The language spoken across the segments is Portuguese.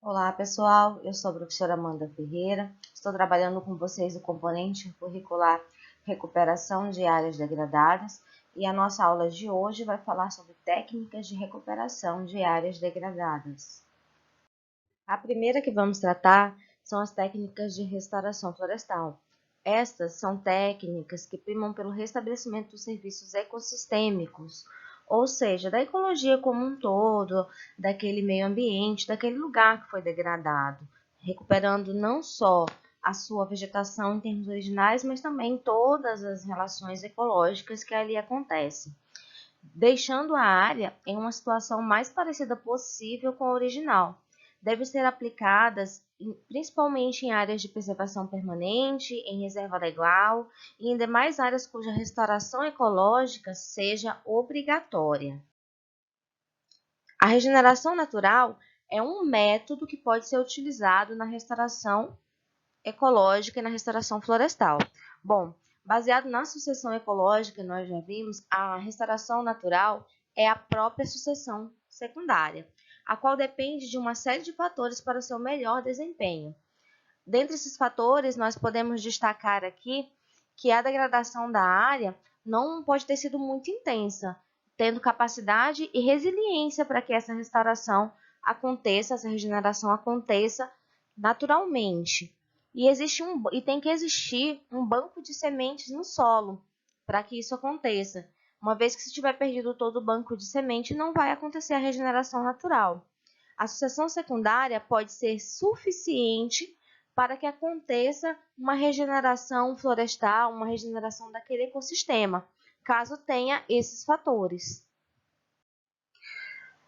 Olá, pessoal. Eu sou a professora Amanda Ferreira. Estou trabalhando com vocês o componente curricular Recuperação de Áreas Degradadas e a nossa aula de hoje vai falar sobre técnicas de recuperação de áreas degradadas. A primeira que vamos tratar são as técnicas de restauração florestal. Estas são técnicas que primam pelo restabelecimento dos serviços ecossistêmicos, ou seja, da ecologia como um todo, daquele meio ambiente, daquele lugar que foi degradado, recuperando não só a sua vegetação em termos originais, mas também todas as relações ecológicas que ali acontecem, deixando a área em uma situação mais parecida possível com a original. Devem ser aplicadas principalmente em áreas de preservação permanente, em reserva legal e em demais áreas cuja restauração ecológica seja obrigatória. A regeneração natural é um método que pode ser utilizado na restauração ecológica e na restauração florestal. Bom, baseado na sucessão ecológica, nós já vimos, a restauração natural é a própria sucessão secundária, a qual depende de uma série de fatores para o seu melhor desempenho. Dentre esses fatores, nós podemos destacar aqui que a degradação da área não pode ter sido muito intensa, tendo capacidade e resiliência para que essa restauração aconteça, essa regeneração aconteça naturalmente. E tem que existir um banco de sementes no solo para que isso aconteça. Uma vez que se tiver perdido todo o banco de semente, não vai acontecer a regeneração natural. A sucessão secundária pode ser suficiente para que aconteça uma regeneração florestal, uma regeneração daquele ecossistema, caso tenha esses fatores.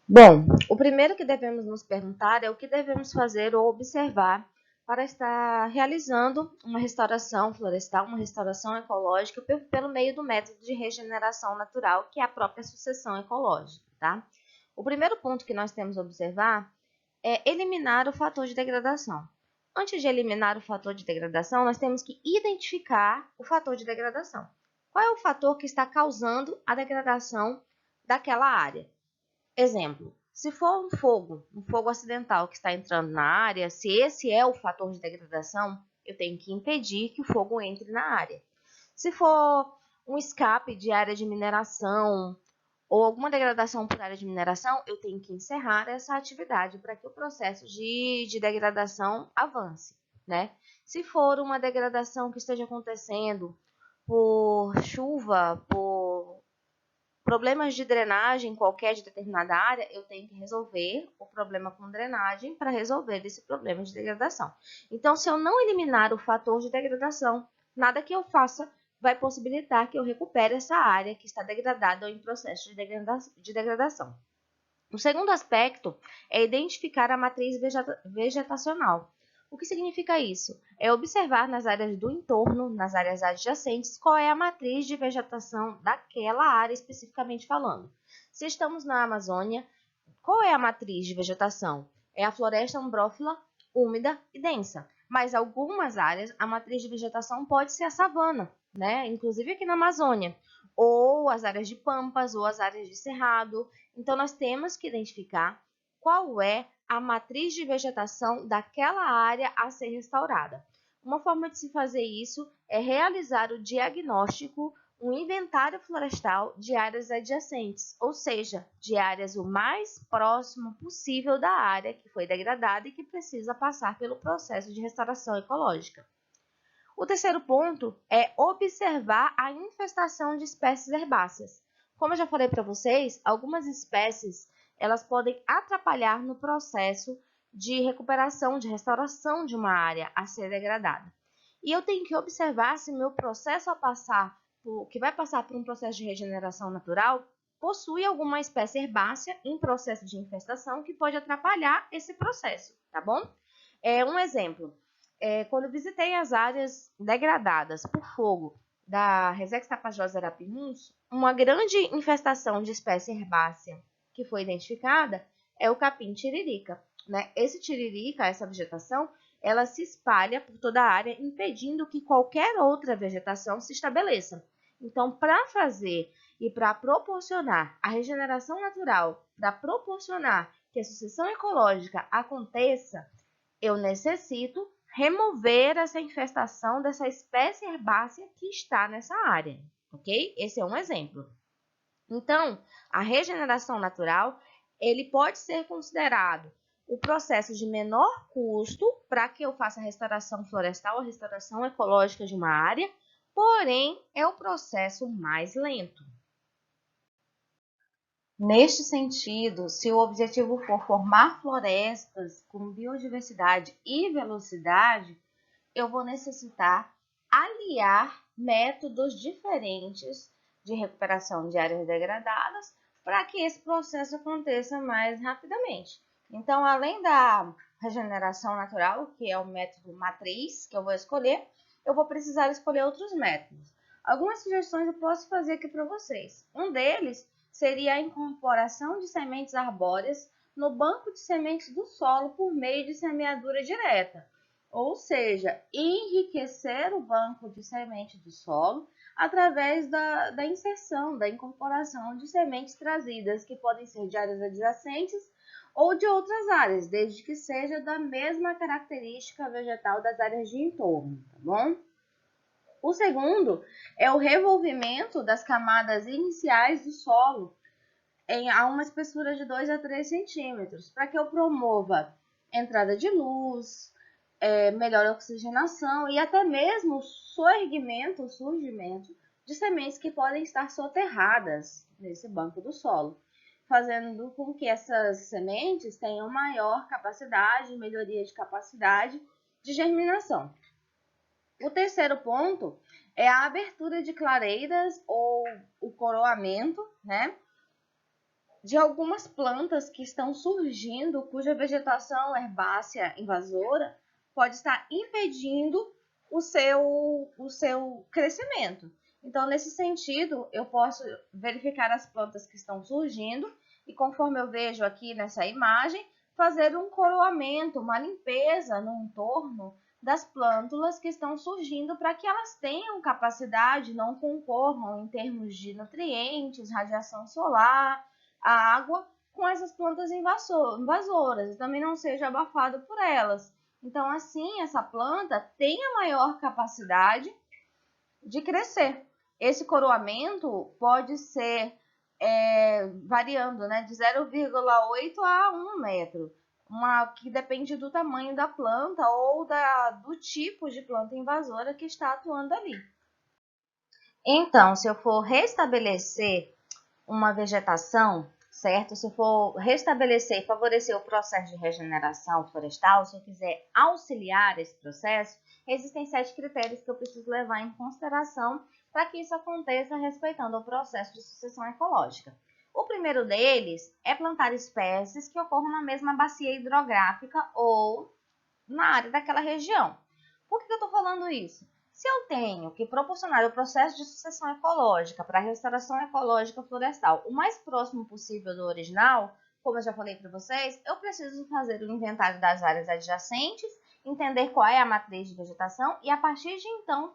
Bom, o primeiro que devemos nos perguntar é o que devemos fazer ou observar para estar realizando uma restauração florestal, uma restauração ecológica pelo meio do método de regeneração natural, que é a própria sucessão ecológica, tá? O primeiro ponto que nós temos a observar é eliminar o fator de degradação. Antes de eliminar o fator de degradação, nós temos que identificar o fator de degradação. Qual é o fator que está causando a degradação daquela área? Exemplo, se for um fogo acidental que está entrando na área, se esse é o fator de degradação, eu tenho que impedir que o fogo entre na área. Se for um escape de área de mineração ou alguma degradação por área de mineração, eu tenho que encerrar essa atividade para que o processo de degradação avance, né? Se for uma degradação que esteja acontecendo por chuva, por problemas de drenagem qualquer de determinada área, eu tenho que resolver o problema com drenagem para resolver esse problema de degradação. Então, se eu não eliminar o fator de degradação, nada que eu faça vai possibilitar que eu recupere essa área que está degradada ou em processo de degradação. O segundo aspecto é identificar a matriz vegetacional. O que significa isso? É observar nas áreas do entorno, nas áreas adjacentes, qual é a matriz de vegetação daquela área especificamente falando. Se estamos na Amazônia, qual é a matriz de vegetação? É a floresta umbrófila úmida e densa. Mas algumas áreas, a matriz de vegetação pode ser a savana, né? Inclusive aqui na Amazônia, ou as áreas de pampas, ou as áreas de cerrado. Então, nós temos que identificar qual é a matriz de vegetação daquela área a ser restaurada. Uma forma de se fazer isso é realizar o diagnóstico, um inventário florestal de áreas adjacentes, ou seja, de áreas o mais próximo possível da área que foi degradada e que precisa passar pelo processo de restauração ecológica. O terceiro ponto é observar a infestação de espécies herbáceas. Como eu já falei para vocês, algumas espécies elas podem atrapalhar no processo de recuperação, de restauração de uma área a ser degradada. E eu tenho que observar se meu processo que vai passar por um processo de regeneração natural possui alguma espécie herbácea em processo de infestação que pode atrapalhar esse processo, tá bom? Um exemplo, quando visitei as áreas degradadas por fogo da Resex Tapajós Arapiuns, uma grande infestação de espécie herbácea que foi identificada é o capim-tiririca, né? Esse tiririca, essa vegetação, ela se espalha por toda a área, impedindo que qualquer outra vegetação se estabeleça. Então, para fazer e para proporcionar a regeneração natural, para proporcionar que a sucessão ecológica aconteça, eu necessito remover essa infestação dessa espécie herbácea que está nessa área, ok? Esse é um exemplo. Então, a regeneração natural, ele pode ser considerado o processo de menor custo para que eu faça a restauração florestal, a restauração ecológica de uma área, porém, é o processo mais lento. Neste sentido, se o objetivo for formar florestas com biodiversidade e velocidade, eu vou necessitar aliar métodos diferentes de recuperação de áreas degradadas para que esse processo aconteça mais rapidamente. Então, além da regeneração natural, que é o método matriz que eu vou escolher, eu vou precisar escolher outros métodos. Algumas sugestões eu posso fazer aqui para vocês. Um deles seria a incorporação de sementes arbóreas no banco de sementes do solo por meio de semeadura direta, ou seja, enriquecer o banco de semente do solo através da inserção, da incorporação de sementes trazidas, que podem ser de áreas adjacentes ou de outras áreas, desde que seja da mesma característica vegetal das áreas de entorno, tá bom? O segundo é o revolvimento das camadas iniciais do solo a uma espessura de 2 a 3 centímetros, para que eu promova entrada de luz, melhor oxigenação e até mesmo o surgimento de sementes que podem estar soterradas nesse banco do solo, fazendo com que essas sementes tenham maior capacidade, melhoria de capacidade de germinação. O terceiro ponto é a abertura de clareiras ou o coroamento, né, de algumas plantas que estão surgindo, cuja vegetação herbácea invasora pode estar impedindo o seu crescimento. Então, nesse sentido, eu posso verificar as plantas que estão surgindo e, conforme eu vejo aqui nessa imagem, fazer um coroamento, uma limpeza no entorno das plântulas que estão surgindo para que elas tenham capacidade, não concorram em termos de nutrientes, radiação solar, a água com essas plantas invasoras e também não seja abafado por elas. Então, assim, essa planta tem a maior capacidade de crescer. Esse coroamento pode ser variando, né, de 0,8 a 1 metro, que depende do tamanho da planta ou do tipo de planta invasora que está atuando ali. Então, se eu for restabelecer uma vegetação, certo? Se eu for restabelecer e favorecer o processo de regeneração florestal, se eu quiser auxiliar esse processo, existem 7 critérios que eu preciso levar em consideração para que isso aconteça respeitando o processo de sucessão ecológica. O primeiro deles é plantar espécies que ocorram na mesma bacia hidrográfica ou na área daquela região. Por que eu estou falando isso? Se eu tenho que proporcionar o processo de sucessão ecológica para a restauração ecológica florestal o mais próximo possível do original, como eu já falei para vocês, eu preciso fazer o inventário das áreas adjacentes, entender qual é a matriz de vegetação e, a partir de então,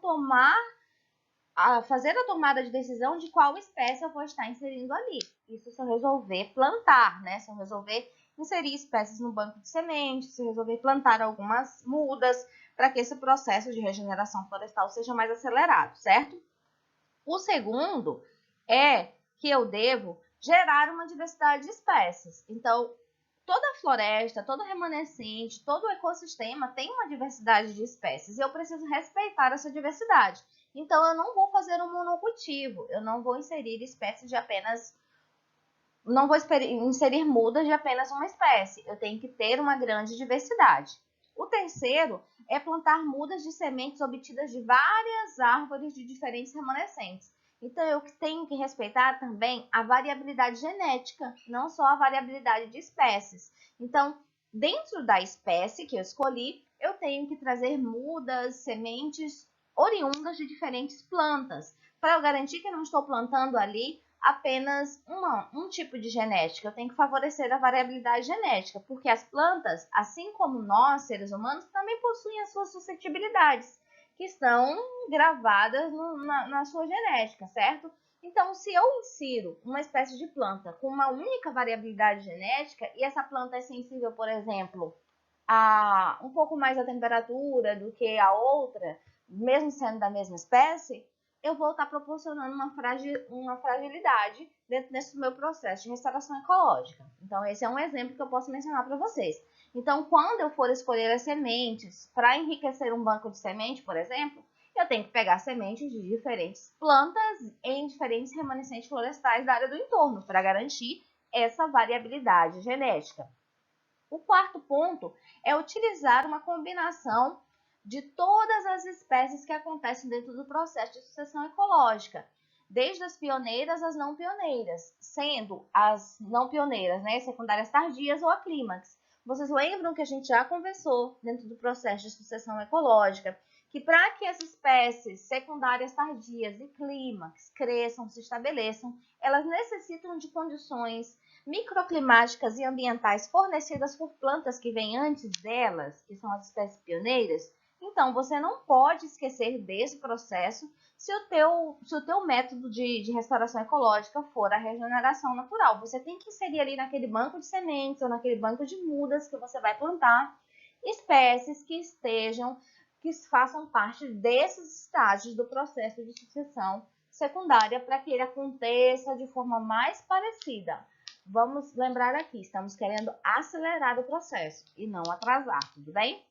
fazer a tomada de decisão de qual espécie eu vou estar inserindo ali. Isso se eu resolver plantar, né? Se eu resolver inserir espécies no banco de sementes, se eu resolver plantar algumas mudas, para que esse processo de regeneração florestal seja mais acelerado, certo? O segundo é que eu devo gerar uma diversidade de espécies. Então, toda floresta, todo remanescente, todo o ecossistema tem uma diversidade de espécies e eu preciso respeitar essa diversidade. Então, eu não vou fazer um monocultivo, eu não vou inserir espécies de apenas... Não vou inserir mudas de apenas uma espécie, eu tenho que ter uma grande diversidade. O terceiro é plantar mudas de sementes obtidas de várias árvores de diferentes remanescentes. Então, eu tenho que respeitar também a variabilidade genética, não só a variabilidade de espécies. Então, dentro da espécie que eu escolhi, eu tenho que trazer mudas, sementes oriundas de diferentes plantas, para eu garantir que eu não estou plantando ali apenas um tipo de genética. Eu tenho que favorecer a variabilidade genética, porque as plantas, assim como nós, seres humanos, também possuem as suas suscetibilidades, que estão gravadas na sua genética, certo? Então, se eu insiro uma espécie de planta com uma única variabilidade genética e essa planta é sensível, por exemplo, a um pouco mais a temperatura do que a outra, mesmo sendo da mesma espécie, eu vou estar proporcionando uma fragilidade dentro desse meu processo de restauração ecológica. Então, esse é um exemplo que eu posso mencionar para vocês. Então, quando eu for escolher as sementes para enriquecer um banco de semente, por exemplo, eu tenho que pegar sementes de diferentes plantas em diferentes remanescentes florestais da área do entorno para garantir essa variabilidade genética. O quarto ponto é utilizar uma combinação de todas as espécies que acontecem dentro do processo de sucessão ecológica, desde as pioneiras às não pioneiras, sendo as não pioneiras, né, secundárias tardias ou a clímax. Vocês lembram que a gente já conversou dentro do processo de sucessão ecológica que para que as espécies secundárias tardias e clímax cresçam, se estabeleçam, elas necessitam de condições microclimáticas e ambientais fornecidas por plantas que vêm antes delas, que são as espécies pioneiras. Então, você não pode esquecer desse processo se o teu método de restauração ecológica for a regeneração natural. Você tem que inserir ali naquele banco de sementes ou naquele banco de mudas que você vai plantar espécies que façam parte desses estágios do processo de sucessão secundária para que ele aconteça de forma mais parecida. Vamos lembrar aqui, estamos querendo acelerar o processo e não atrasar, tudo bem?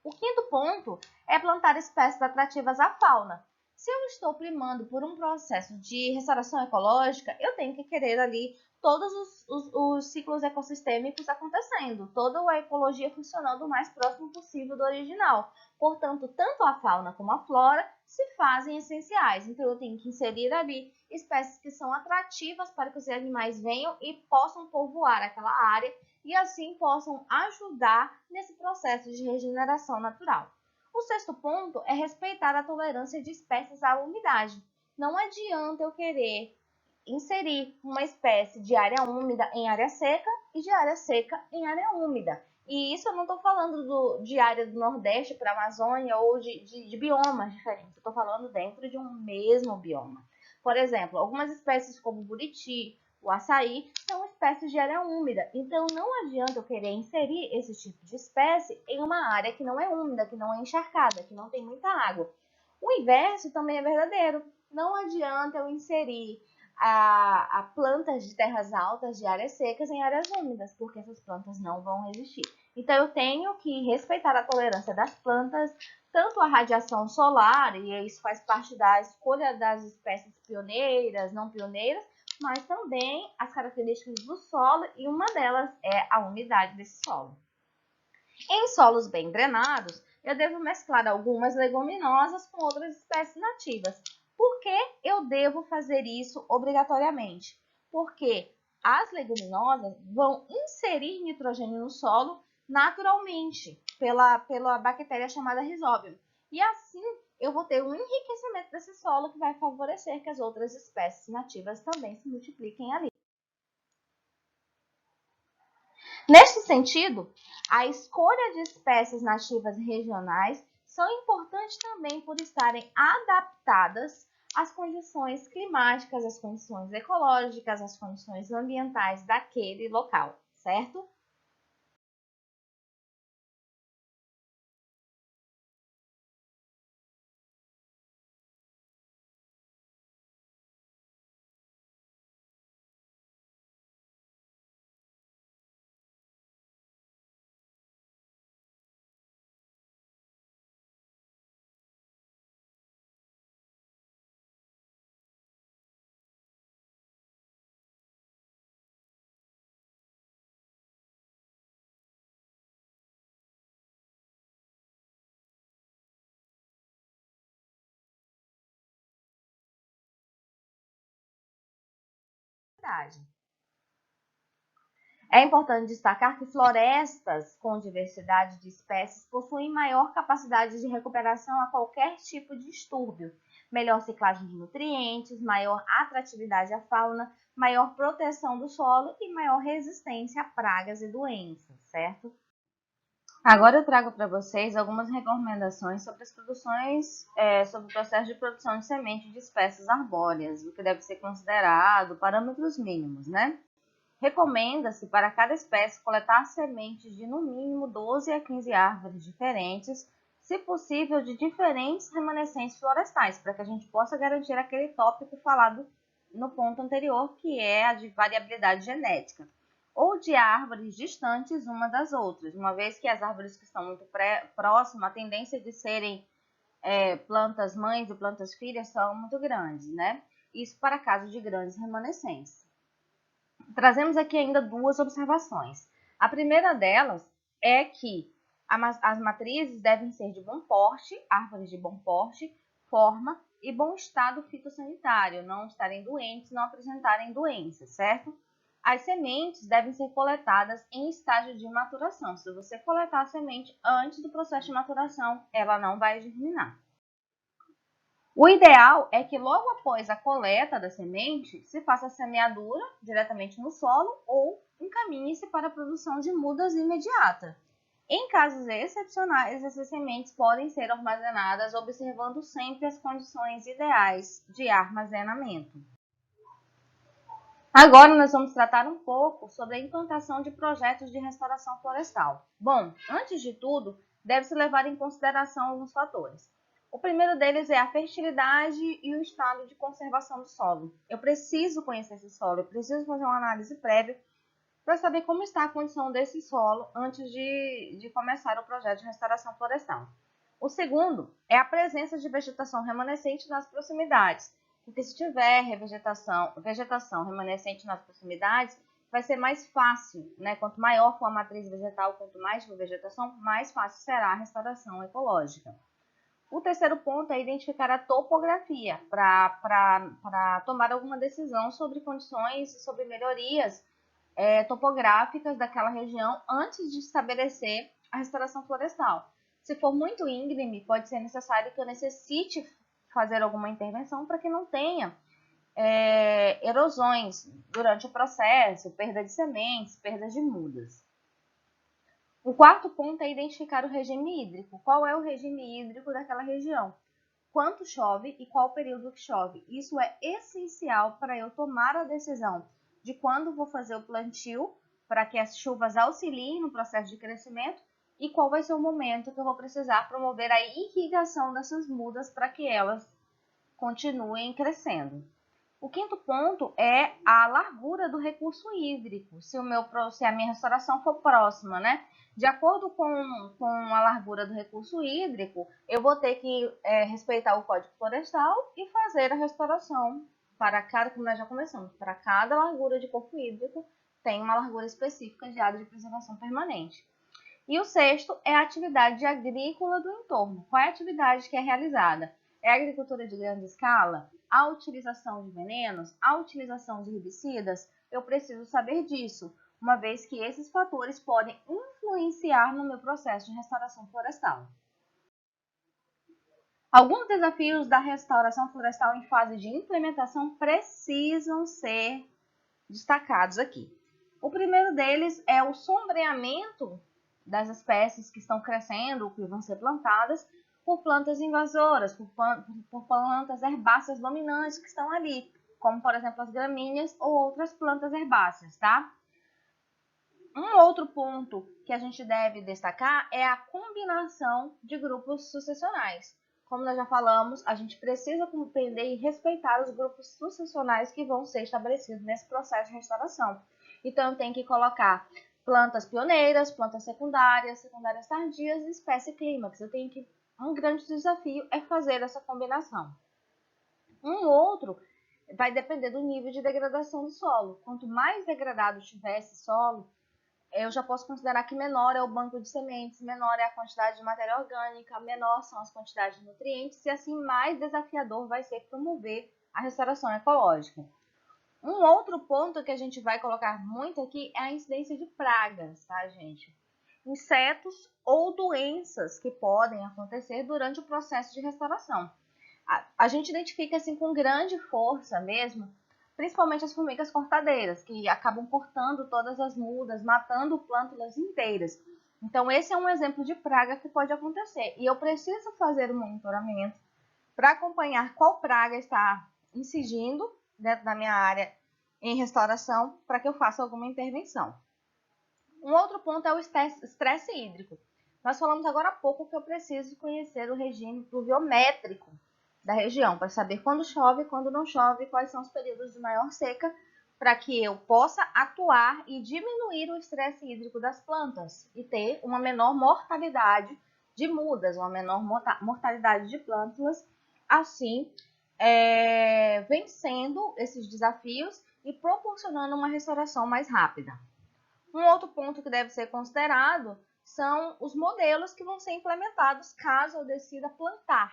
O quinto ponto é plantar espécies atrativas à fauna. Se eu estou primando por um processo de restauração ecológica, eu tenho que querer ali todos os ciclos ecossistêmicos acontecendo, toda a ecologia funcionando o mais próximo possível do original. Portanto, tanto a fauna como a flora se fazem essenciais. Então, eu tenho que inserir ali espécies que são atrativas para que os animais venham e possam povoar aquela área e assim possam ajudar nesse processo de regeneração natural. O sexto ponto é respeitar a tolerância de espécies à umidade. Não adianta eu querer inserir uma espécie de área úmida em área seca e de área seca em área úmida. E isso eu não estou falando de área do Nordeste para a Amazônia ou de biomas diferentes. Eu estou falando dentro de um mesmo bioma. Por exemplo, algumas espécies como o buriti, o açaí, são espécies de área úmida. Então, não adianta eu querer inserir esse tipo de espécie em uma área que não é úmida, que não é encharcada, que não tem muita água. O inverso também é verdadeiro. Não adianta eu inserir a plantas de terras altas, de áreas secas, em áreas úmidas, porque essas plantas não vão resistir. Então, eu tenho que respeitar a tolerância das plantas, tanto a radiação solar, e isso faz parte da escolha das espécies pioneiras, não pioneiras, mas também as características do solo, e uma delas é a umidade desse solo. Em solos bem drenados, eu devo mesclar algumas leguminosas com outras espécies nativas. Por que eu devo fazer isso obrigatoriamente? Porque as leguminosas vão inserir nitrogênio no solo naturalmente, pela bactéria chamada Rhizobium. E assim eu vou ter um enriquecimento desse solo que vai favorecer que as outras espécies nativas também se multipliquem ali. Neste sentido, a escolha de espécies nativas regionais são importantes também por estarem adaptadas às condições climáticas, às condições ecológicas, às condições ambientais daquele local, certo? É importante destacar que florestas com diversidade de espécies possuem maior capacidade de recuperação a qualquer tipo de distúrbio, melhor ciclagem de nutrientes, maior atratividade à fauna, maior proteção do solo e maior resistência a pragas e doenças, certo? Agora eu trago para vocês algumas recomendações sobre as produções, sobre o processo de produção de semente de espécies arbóreas, o que deve ser considerado, parâmetros mínimos, né? Recomenda-se para cada espécie coletar sementes de no mínimo 12 a 15 árvores diferentes, se possível de diferentes remanescentes florestais, para que a gente possa garantir aquele tópico falado no ponto anterior, que é a de variabilidade genética, ou de árvores distantes uma das outras, uma vez que as árvores que estão muito próximas, a tendência de serem plantas mães e plantas filhas são muito grandes, né? Isso para casos de grandes remanescências. Trazemos aqui ainda duas observações. A primeira delas é que as matrizes devem ser de bom porte, árvores de bom porte, forma e bom estado fitossanitário, não estarem doentes, não apresentarem doenças, certo? As sementes devem ser coletadas em estágio de maturação. Se você coletar a semente antes do processo de maturação, ela não vai germinar. O ideal é que logo após a coleta da semente, se faça a semeadura diretamente no solo ou encaminhe-se para a produção de mudas imediata. Em casos excepcionais, essas sementes podem ser armazenadas observando sempre as condições ideais de armazenamento. Agora nós vamos tratar um pouco sobre a implantação de projetos de restauração florestal. Bom, antes de tudo, deve-se levar em consideração alguns fatores. O primeiro deles é a fertilidade e o estado de conservação do solo. Eu preciso conhecer esse solo, eu preciso fazer uma análise prévia para saber como está a condição desse solo antes de começar o projeto de restauração florestal. O segundo é a presença de vegetação remanescente nas proximidades, porque se tiver vegetação remanescente nas proximidades, vai ser mais fácil, né? Quanto maior for a matriz vegetal, quanto mais for vegetação, mais fácil será a restauração ecológica. O terceiro ponto é identificar a topografia para tomar alguma decisão sobre condições, sobre melhorias topográficas daquela região antes de estabelecer a restauração florestal. Se for muito íngreme, pode ser necessário que eu necessite fazer alguma intervenção para que não tenha erosões durante o processo, perda de sementes, perda de mudas. O quarto ponto é identificar o regime hídrico. Qual é o regime hídrico daquela região? Quanto chove e qual o período que chove? Isso é essencial para eu tomar a decisão de quando vou fazer o plantio, para que as chuvas auxiliem no processo de crescimento, e qual vai ser o momento que eu vou precisar promover a irrigação dessas mudas para que elas continuem crescendo. O quinto ponto é a largura do recurso hídrico, se a minha restauração for próxima, né? De acordo com a largura do recurso hídrico, eu vou ter que respeitar o Código Florestal e fazer a restauração para cada, como nós já começamos, para cada largura de corpo hídrico tem uma largura específica de área de preservação permanente. E o sexto é a atividade agrícola do entorno. Qual é a atividade que é realizada? É a agricultura de grande escala? A utilização de venenos? A utilização de herbicidas? Eu preciso saber disso, uma vez que esses fatores podem influenciar no meu processo de restauração florestal. Alguns desafios da restauração florestal em fase de implementação precisam ser destacados aqui. O primeiro deles é o sombreamento das espécies que estão crescendo, que vão ser plantadas, por plantas invasoras, por plantas herbáceas dominantes que estão ali, como, por exemplo, as gramíneas ou outras plantas herbáceas, tá? Um outro ponto que a gente deve destacar é a combinação de grupos sucessionais. Como nós já falamos, a gente precisa compreender e respeitar os grupos sucessionais que vão ser estabelecidos nesse processo de restauração. Então, eu tenho que colocar plantas pioneiras, plantas secundárias, secundárias tardias e espécie clímax. Um grande desafio é fazer essa combinação. Um outro vai depender do nível de degradação do solo. Quanto mais degradado tiver esse solo, eu já posso considerar que menor é o banco de sementes, menor é a quantidade de matéria orgânica, menor são as quantidades de nutrientes, e assim mais desafiador vai ser promover a restauração ecológica. Um outro ponto que a gente vai colocar muito aqui é a incidência de pragas, tá, gente? Insetos ou doenças que podem acontecer durante o processo de restauração. A gente identifica assim com grande força mesmo, principalmente as formigas cortadeiras, que acabam cortando todas as mudas, matando plântulas inteiras. Então, esse é um exemplo de praga que pode acontecer. E eu preciso fazer o monitoramento para acompanhar qual praga está incidindo dentro da minha área em restauração para que eu faça alguma intervenção. Um outro ponto é o estresse hídrico. Nós falamos agora há pouco que eu preciso conhecer o regime pluviométrico da região, para saber quando chove, quando não chove, quais são os períodos de maior seca, para que eu possa atuar e diminuir o estresse hídrico das plantas e ter uma menor mortalidade de mudas, uma menor mortalidade de plântulas, assim vencendo esses desafios e proporcionando uma restauração mais rápida. Um outro ponto que deve ser considerado são os modelos que vão ser implementados caso eu decida plantar,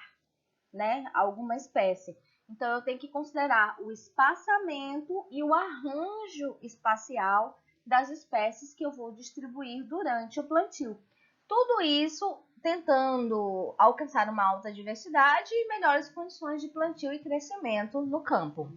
né, alguma espécie. Então, eu tenho que considerar o espaçamento e o arranjo espacial das espécies que eu vou distribuir durante o plantio. Tudo isso tentando alcançar uma alta diversidade e melhores condições de plantio e crescimento no campo.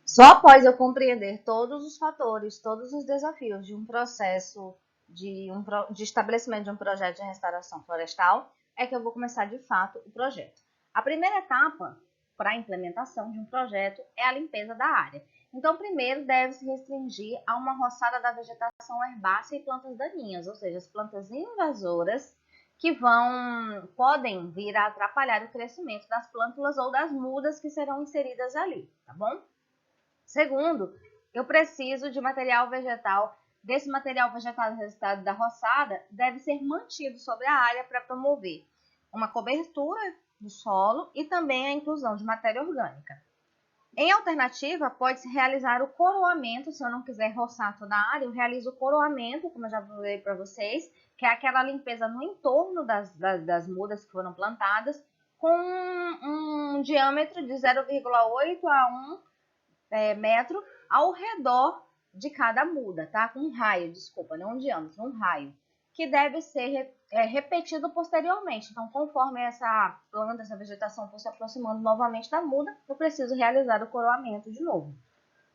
Só após eu compreender todos os fatores, todos os desafios de um processo de estabelecimento de um projeto de restauração florestal, é que eu vou começar de fato o projeto. A primeira etapa para a implementação de um projeto é a limpeza da área. Então, primeiro deve se restringir a uma roçada da vegetação herbácea e plantas daninhas, ou seja, as plantas invasoras que podem vir a atrapalhar o crescimento das plântulas ou das mudas que serão inseridas ali, tá bom? Segundo, eu preciso de material vegetal. Desse material vegetal resultado da roçada deve ser mantido sobre a área para promover uma cobertura do solo e também a inclusão de matéria orgânica. Em alternativa, pode-se realizar o coroamento. Se eu não quiser roçar toda a área, eu realizo o coroamento, como eu já falei para vocês, que é aquela limpeza no entorno das mudas que foram plantadas, com um diâmetro de 0,8 a 1 metro ao redor de cada muda, tá? Com um raio, desculpa, não um diâmetro, um raio, que deve ser repetido posteriormente. Então, conforme essa planta, essa vegetação for se aproximando novamente da muda, eu preciso realizar o coroamento de novo.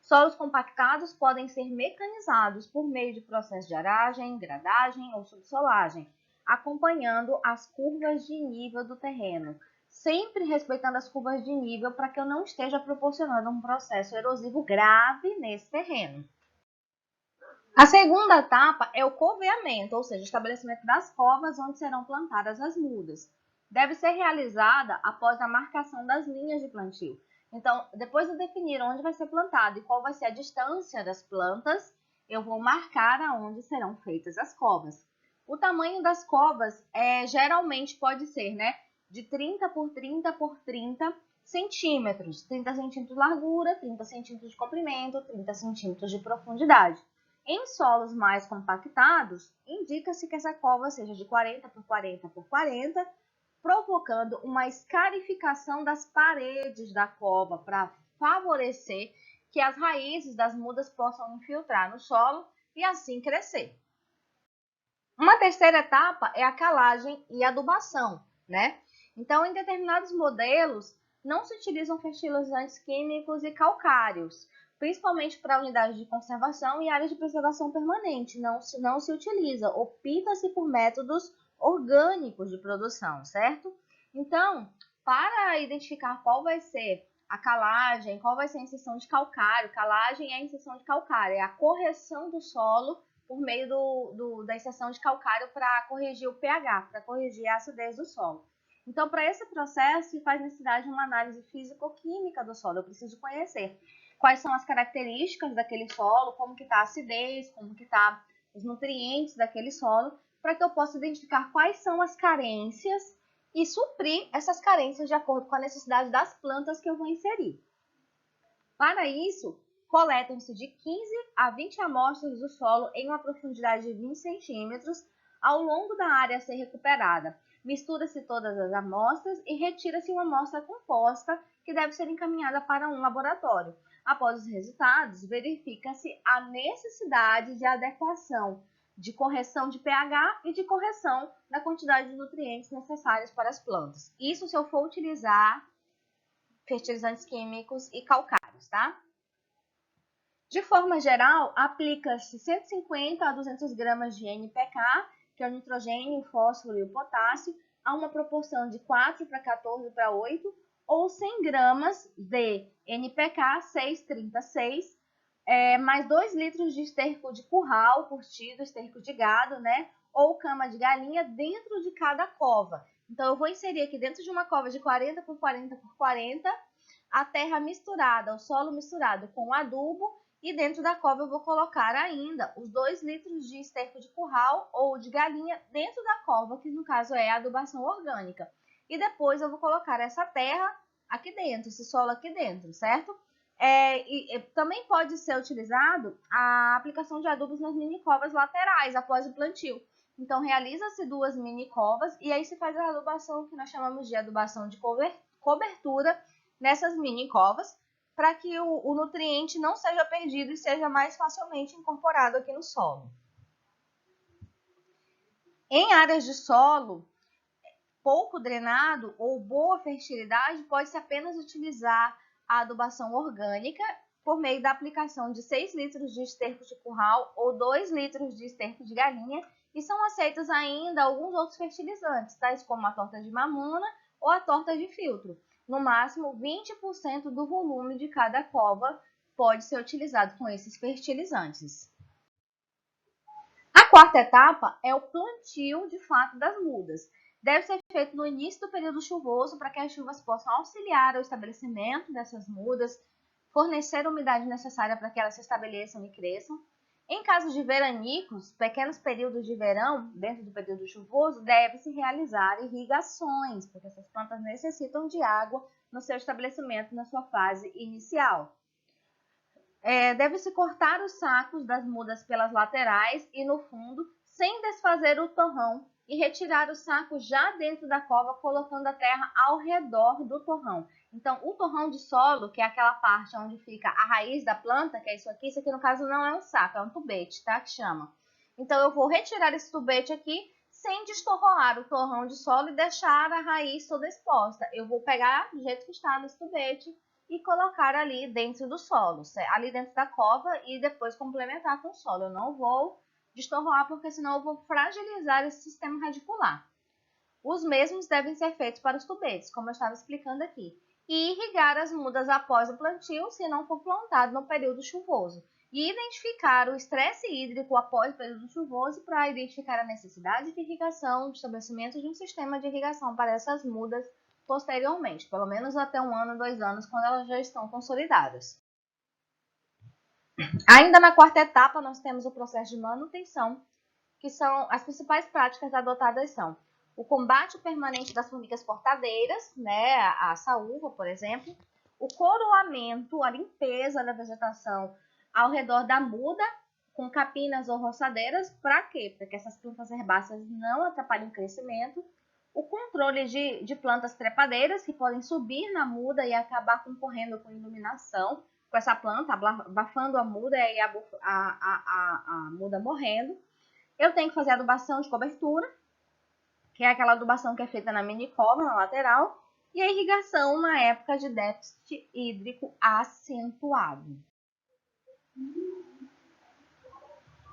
Solos compactados podem ser mecanizados por meio de processo de aragem, gradagem ou subsolagem, acompanhando as curvas de nível do terreno, sempre respeitando as curvas de nível para que eu não esteja proporcionando um processo erosivo grave nesse terreno. A segunda etapa é o coveamento, ou seja, o estabelecimento das covas onde serão plantadas as mudas. Deve ser realizada após a marcação das linhas de plantio. Então, depois de definir onde vai ser plantado e qual vai ser a distância das plantas, eu vou marcar aonde serão feitas as covas. O tamanho das covas geralmente pode ser, né, de 30 por 30 por 30 centímetros. 30 centímetros de largura, 30 centímetros de comprimento, 30 centímetros de profundidade. Em solos mais compactados, indica-se que essa cova seja de 40 por 40 por 40, provocando uma escarificação das paredes da cova para favorecer que as raízes das mudas possam infiltrar no solo e assim crescer. Uma terceira etapa é a calagem e adubação, né? Então, em determinados modelos, não se utilizam fertilizantes químicos e calcários, principalmente para unidades de conservação e áreas de preservação permanente. Não se utiliza, opta-se por métodos orgânicos de produção, certo? Então, para identificar qual vai ser a calagem, qual vai ser a inserção de calcário, calagem é a inserção de calcário, é a correção do solo por meio da inserção de calcário para corrigir o pH, para corrigir a acidez do solo. Então, para esse processo, se faz necessidade de uma análise físico-química do solo. Eu preciso conhecer quais são as características daquele solo, como que está a acidez, como que está os nutrientes daquele solo, para que eu possa identificar quais são as carências e suprir essas carências de acordo com a necessidade das plantas que eu vou inserir. Para isso, coletam-se de 15 a 20 amostras do solo em uma profundidade de 20 centímetros ao longo da área a ser recuperada. Mistura-se todas as amostras e retira-se uma amostra composta que deve ser encaminhada para um laboratório. Após os resultados, verifica-se a necessidade de adequação, de correção de pH e de correção da quantidade de nutrientes necessários para as plantas. Isso se eu for utilizar fertilizantes químicos e calcários, tá? De forma geral, aplica-se 150 a 200 gramas de NPK, que é o nitrogênio, o fósforo e o potássio, a uma proporção de 4 para 14 para 8, ou 100 gramas de NPK 636, mais 2 litros de esterco de curral curtido, esterco de gado, né? Ou cama de galinha dentro de cada cova. Então, eu vou inserir aqui dentro de uma cova de 40 por 40 por 40, a terra misturada, o solo misturado com adubo, e dentro da cova eu vou colocar ainda os 2 litros de esterco de curral ou de galinha dentro da cova, que no caso é a adubação orgânica. E depois eu vou colocar essa terra aqui dentro, esse solo aqui dentro, certo? Também pode ser utilizado a aplicação de adubos nas mini covas laterais após o plantio. Então, realiza-se 2 mini covas e aí se faz a adubação que nós chamamos de adubação de cobertura nessas mini covas, para que o nutriente não seja perdido e seja mais facilmente incorporado aqui no solo. Em áreas de solo pouco drenado ou boa fertilidade, pode-se apenas utilizar a adubação orgânica por meio da aplicação de 6 litros de esterco de curral ou 2 litros de esterco de galinha, e são aceitos ainda alguns outros fertilizantes, tais como a torta de mamona ou a torta de filtro. No máximo, 20% do volume de cada cova pode ser utilizado com esses fertilizantes. A quarta etapa é o plantio de fato das mudas. Deve ser feito no início do período chuvoso para que as chuvas possam auxiliar o estabelecimento dessas mudas, fornecer a umidade necessária para que elas se estabeleçam e cresçam. Em caso de veranicos, pequenos períodos de verão, dentro do período chuvoso, deve-se realizar irrigações, porque essas plantas necessitam de água no seu estabelecimento na sua fase inicial. Deve-se cortar os sacos das mudas pelas laterais e no fundo, sem desfazer o torrão, e retirar o saco já dentro da cova, colocando a terra ao redor do torrão. Então, o torrão de solo, que é aquela parte onde fica a raiz da planta, que é isso aqui no caso não é um saco, é um tubete, tá? Que chama. Então, eu vou retirar esse tubete aqui, sem destorroar o torrão de solo e deixar a raiz toda exposta. Eu vou pegar do jeito que está nesse tubete e colocar ali dentro do solo, ali dentro da cova, e depois complementar com o solo. Eu não vou destorroar, porque senão eu vou fragilizar esse sistema radicular. Os mesmos devem ser feitos para os tubetes, como eu estava explicando aqui. E irrigar as mudas após o plantio, se não for plantado no período chuvoso. E identificar o estresse hídrico após o período chuvoso para identificar a necessidade de irrigação, de estabelecimento de um sistema de irrigação para essas mudas posteriormente, pelo menos até 1 ano, 2 anos, quando elas já estão consolidadas. Ainda na quarta etapa, nós temos o processo de manutenção, que são as principais práticas adotadas são o combate permanente das formigas portadeiras, né, a saúva, por exemplo, o coroamento, a limpeza da vegetação ao redor da muda, com capinas ou roçadeiras, para quê? Para que essas plantas herbáceas não atrapalhem o crescimento, o controle de plantas trepadeiras, que podem subir na muda e acabar concorrendo com iluminação, com essa planta, abafando a muda e a muda morrendo. Eu tenho que fazer adubação de cobertura, que é aquela adubação que é feita na mini cova, na lateral, e a irrigação na época de déficit hídrico acentuado.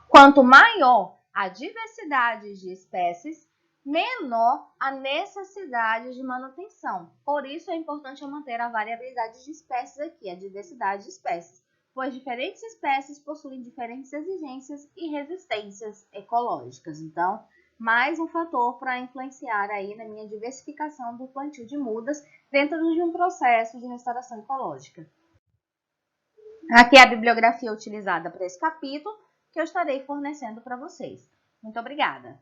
Quanto maior a diversidade de espécies, menor a necessidade de manutenção. Por isso é importante eu manter a variabilidade de espécies aqui, a diversidade de espécies, pois diferentes espécies possuem diferentes exigências e resistências ecológicas. Então, mais um fator para influenciar aí na minha diversificação do plantio de mudas dentro de um processo de restauração ecológica. Aqui é a bibliografia utilizada para esse capítulo, que eu estarei fornecendo para vocês. Muito obrigada!